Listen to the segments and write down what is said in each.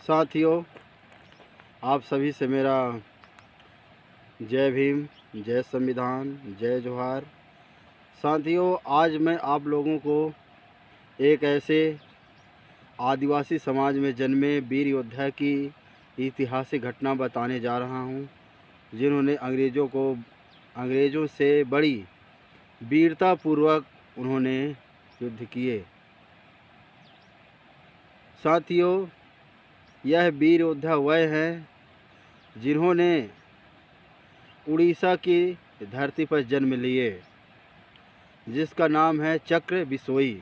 साथियों, आप सभी से मेरा जय भीम, जय संविधान, जय जोहार। साथियों, आज मैं आप लोगों को एक ऐसे आदिवासी समाज में जन्मे वीर योद्धा की ऐतिहासिक घटना बताने जा रहा हूं, जिन्होंने अंग्रेज़ों से बड़ी वीरतापूर्वक उन्होंने युद्ध किए। साथियों, यह वीर योद्धा वह हैं जिन्होंने उड़ीसा की धरती पर जन्म लिए, जिसका नाम है चक्र बिसोई।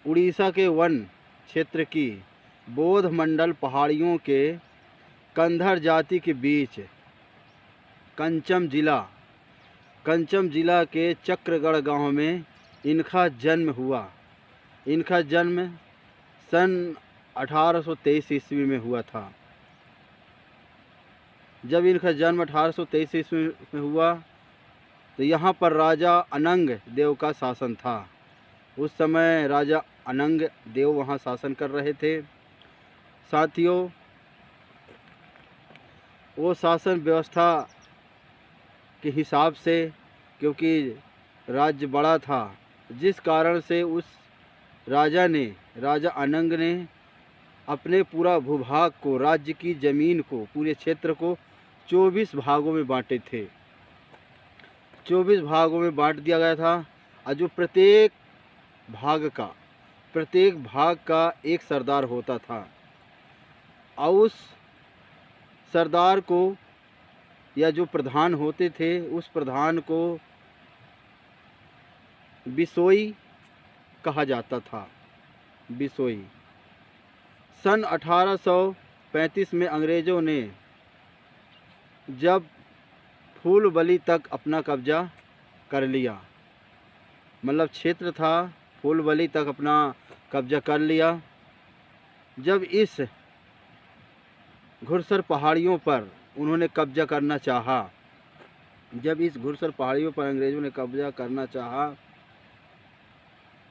उड़ीसा के वन क्षेत्र की बौद्ध मंडल पहाड़ियों के कंधर जाति के बीच कंचम जिला के चक्रगढ़ गांव में इनका जन्म हुआ। इनका जन्म सन 1823 ईस्वी में हुआ था। जब इनका जन्म 1823 ईस्वी में हुआ तो यहाँ पर राजा अनंग देव का शासन था। उस समय राजा अनंग देव वहाँ शासन कर रहे थे। साथियों, वो शासन व्यवस्था के हिसाब से, क्योंकि राज्य बड़ा था, जिस कारण से उस राजा अनंग ने अपने पूरा भूभाग को, राज्य की ज़मीन को, पूरे क्षेत्र को 24 भागों में बांटे थे। 24 भागों में बांट दिया गया था, और जो प्रत्येक भाग का एक सरदार होता था, और उस सरदार को, या जो प्रधान होते थे, उस प्रधान को बिसोई कहा जाता था। बिसोई। सन 1835 में अंग्रेज़ों ने जब फूलबली तक अपना कब्जा कर लिया, मतलब क्षेत्र था फूलबली तक अपना कब्जा कर लिया। जब इस घुड़सर पहाड़ियों पर उन्होंने कब्जा करना चाहा, अंग्रेज़ों ने कब्जा करना चाहा,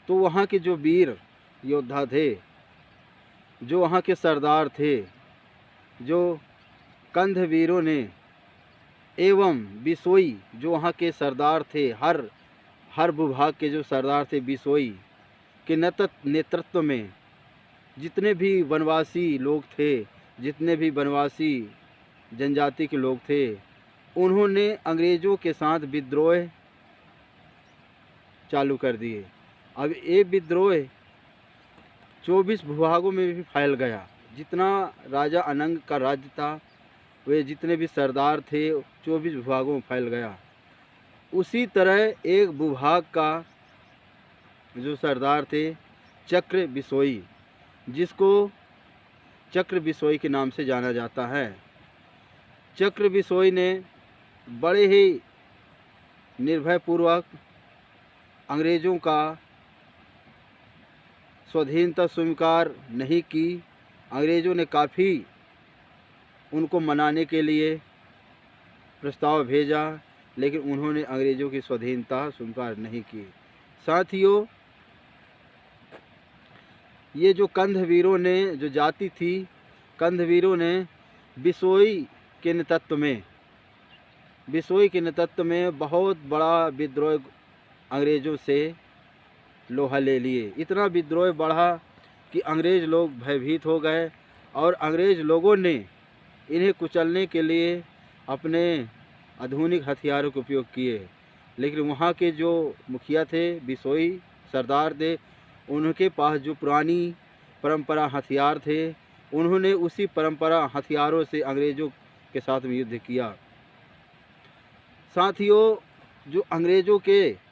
तो वहाँ के जो वीर योद्धा थे, जो वहाँ के सरदार थे, जो कंधवीरों ने एवं बिसोई जो वहाँ के सरदार थे, हर भूभाग के जो सरदार थे, बिसोई के नेतृत्व में जितने भी वनवासी लोग थे, जितने भी वनवासी जनजाति के लोग थे, उन्होंने अंग्रेज़ों के साथ विद्रोह चालू कर दिए। अब ये विद्रोह 24 भूभागों में भी फैल गया। जितना राजा अनंग का राज्य था, वे जितने भी सरदार थे, 24 भूभागों में फैल गया। उसी तरह एक भूभाग का जो सरदार थे, चक्र बिसोई, जिसको चक्र बिसोई के नाम से जाना जाता है। चक्र बिसोई ने बड़े ही निर्भयपूर्वक अंग्रेज़ों का स्वाधीनता स्वीकार नहीं की। अंग्रेज़ों ने काफ़ी उनको मनाने के लिए प्रस्ताव भेजा, लेकिन उन्होंने अंग्रेज़ों की स्वाधीनता स्वीकार नहीं की। साथियों, ये जो कंधवीरों ने, जो जाति थी, कंधवीरों ने बिसोई के नेतृत्व में बहुत बड़ा विद्रोह अंग्रेज़ों से लोहा ले लिए। इतना विद्रोह बढ़ा कि अंग्रेज़ लोग भयभीत हो गए, और अंग्रेज़ लोगों ने इन्हें कुचलने के लिए अपने आधुनिक हथियारों का उपयोग किए। लेकिन वहाँ के जो मुखिया थे, बिसोई सरदार थे, उनके पास जो पुरानी परंपरा हथियार थे, उन्होंने उसी परंपरा हथियारों से अंग्रेज़ों के साथ में युद्ध किया। साथियों, जो अंग्रेज़ों के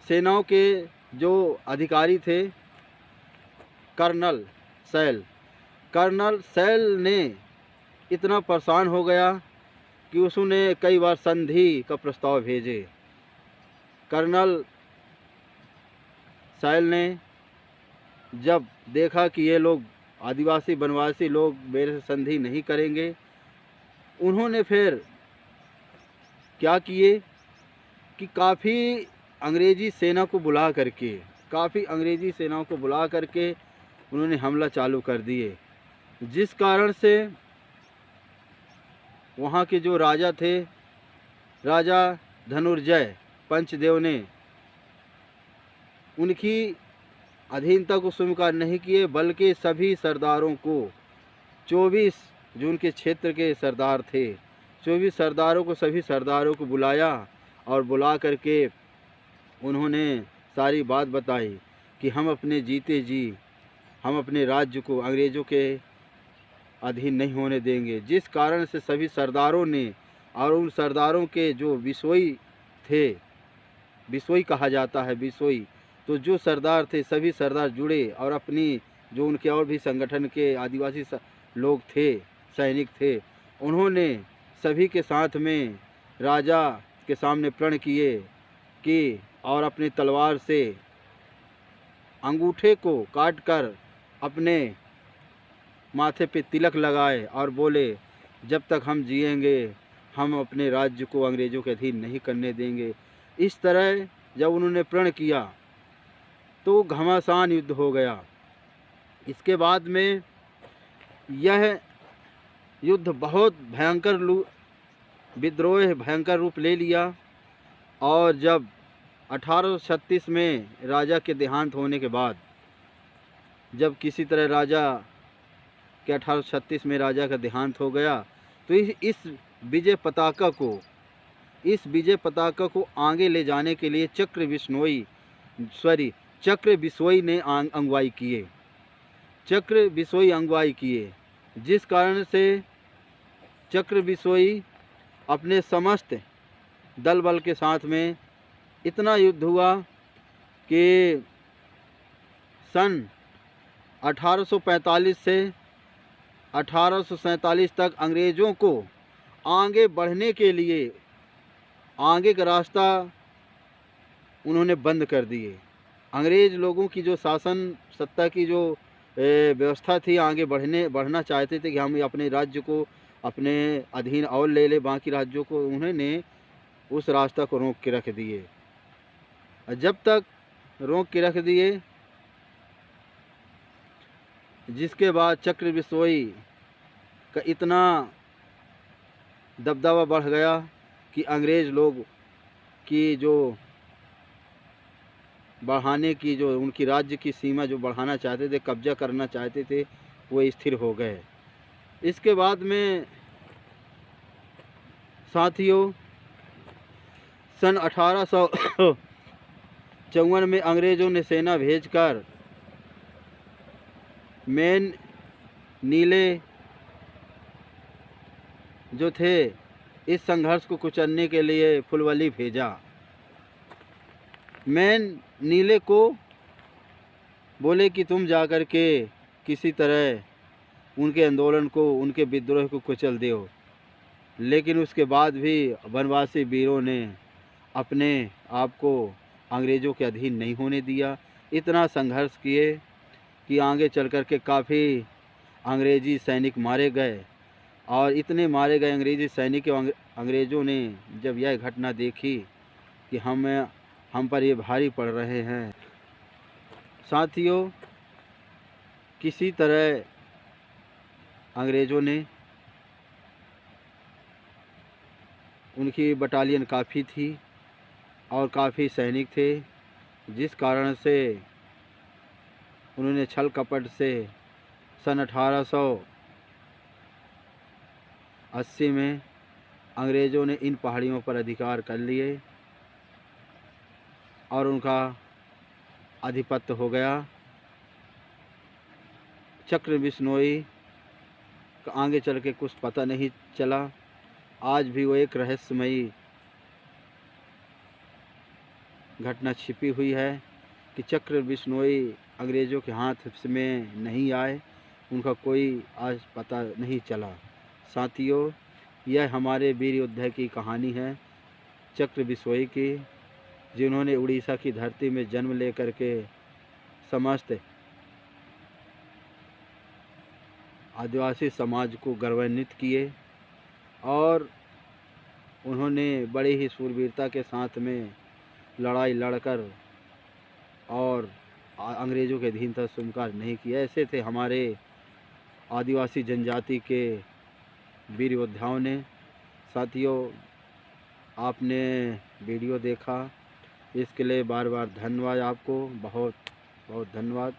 सेनाओं के जो अधिकारी थे, कर्नल सैल ने इतना परेशान हो गया कि उसने कई बार संधि का प्रस्ताव भेजे। कर्नल सैल ने जब देखा कि ये लोग आदिवासी वनवासी लोग मेरे से संधि नहीं करेंगे, उन्होंने फिर क्या किए कि काफ़ी अंग्रेज़ी सेना को बुला करके काफ़ी अंग्रेज़ी सेनाओं को बुला करके उन्होंने हमला चालू कर दिए, जिस कारण से वहाँ के जो राजा थे, राजा धनुर्जय पंचदेव ने उनकी अधीनता को स्वीकार नहीं किए, बल्कि सभी सरदारों को 24 जो उनके क्षेत्र के सरदार थे, 24 सरदारों को, सभी सरदारों को बुलाया और बुला करके उन्होंने सारी बात बताई कि हम अपने जीते जी हम अपने राज्य को अंग्रेज़ों के अधीन नहीं होने देंगे। जिस कारण से सभी सरदारों ने, और उन सरदारों के जो विसोई थे, विसोई कहा जाता है, विसोई, तो जो सरदार थे सभी सरदार जुड़े और अपनी जो उनके और भी संगठन के आदिवासी लोग थे, सैनिक थे, उन्होंने सभी के साथ में राजा के सामने प्रण किए कि और अपनी तलवार से अंगूठे को काटकर अपने माथे पे तिलक लगाए और बोले, जब तक हम जिएंगे हम अपने राज्य को अंग्रेज़ों के अधीन नहीं करने देंगे। इस तरह जब उन्होंने प्रण किया तो घमासान युद्ध हो गया। इसके बाद में यह युद्ध बहुत भयंकर विद्रोह भयंकर रूप ले लिया, और जब 1836 में राजा के देहांत होने के बाद, जब किसी तरह राजा के 1836 में राजा का देहांत हो गया, तो इस विजय पताका को आगे ले जाने के लिए चक्र बिसोई ने अगुवाई किए, जिस कारण से चक्र बिसोई अपने समस्त दल बल के साथ में इतना युद्ध हुआ कि सन 1845 से 1847 तक अंग्रेज़ों को आगे बढ़ने के लिए आगे का रास्ता उन्होंने बंद कर दिए। अंग्रेज़ लोगों की जो शासन सत्ता की जो व्यवस्था थी, आगे बढ़ना चाहते थे कि हम अपने राज्य को अपने अधीन और ले ले बाकी राज्यों को, उन्होंने उस रास्ता को रोक के रख दिए। जब तक रोक के रख दिए, जिसके बाद चक्र बिसोई का इतना दबदबा बढ़ गया कि अंग्रेज़ लोग की जो बढ़ाने की जो उनकी राज्य की सीमा जो बढ़ाना चाहते थे, कब्जा करना चाहते थे, वो स्थिर हो गए। इसके बाद में साथियों सन 1854 में अंग्रेज़ों ने सेना भेजकर मैन नीले जो थे इस संघर्ष को कुचलने के लिए फुलवली भेजा। मैन नीले को बोले कि तुम जाकर के किसी तरह उनके आंदोलन को, उनके विद्रोह को कुचल दो, लेकिन उसके बाद भी वनवासी वीरों ने अपने आप को अंग्रेज़ों के अधीन नहीं होने दिया। इतना संघर्ष किए कि आगे चल कर के काफ़ी अंग्रेज़ी सैनिक मारे गए, और इतने मारे गए अंग्रेज़ी सैनिक, अंग्रेज़ों ने जब यह घटना देखी कि हम पर ये भारी पड़ रहे हैं। साथियों किसी तरह अंग्रेज़ों ने, उनकी बटालियन काफ़ी थी और काफ़ी सैनिक थे, जिस कारण से उन्होंने छल कपट से सन 1880 में अंग्रेज़ों ने इन पहाड़ियों पर अधिकार कर लिए और उनका आधिपत्य हो गया। चक्र बिश्नोई का आगे चल के कुछ पता नहीं चला। आज भी वो एक रहस्यमयी घटना छिपी हुई है कि चक्र बिश्नोई अंग्रेज़ों के हाथ में नहीं आए, उनका कोई आज पता नहीं चला। साथियों यह हमारे वीर योद्धा की कहानी है, चक्र बिश्नोई की, जिन्होंने उड़ीसा की धरती में जन्म लेकर के समस्त आदिवासी समाज को गौरवान्वित किए, और उन्होंने बड़ी ही शूरवीरता के साथ में लड़ाई लड़कर और अंग्रेज़ों के अधीनता स्वीकार नहीं किया। ऐसे थे हमारे आदिवासी जनजाति के वीर योद्धाओं ने। साथियों, आपने वीडियो देखा, इसके लिए बार बार धन्यवाद। आपको बहुत बहुत धन्यवाद।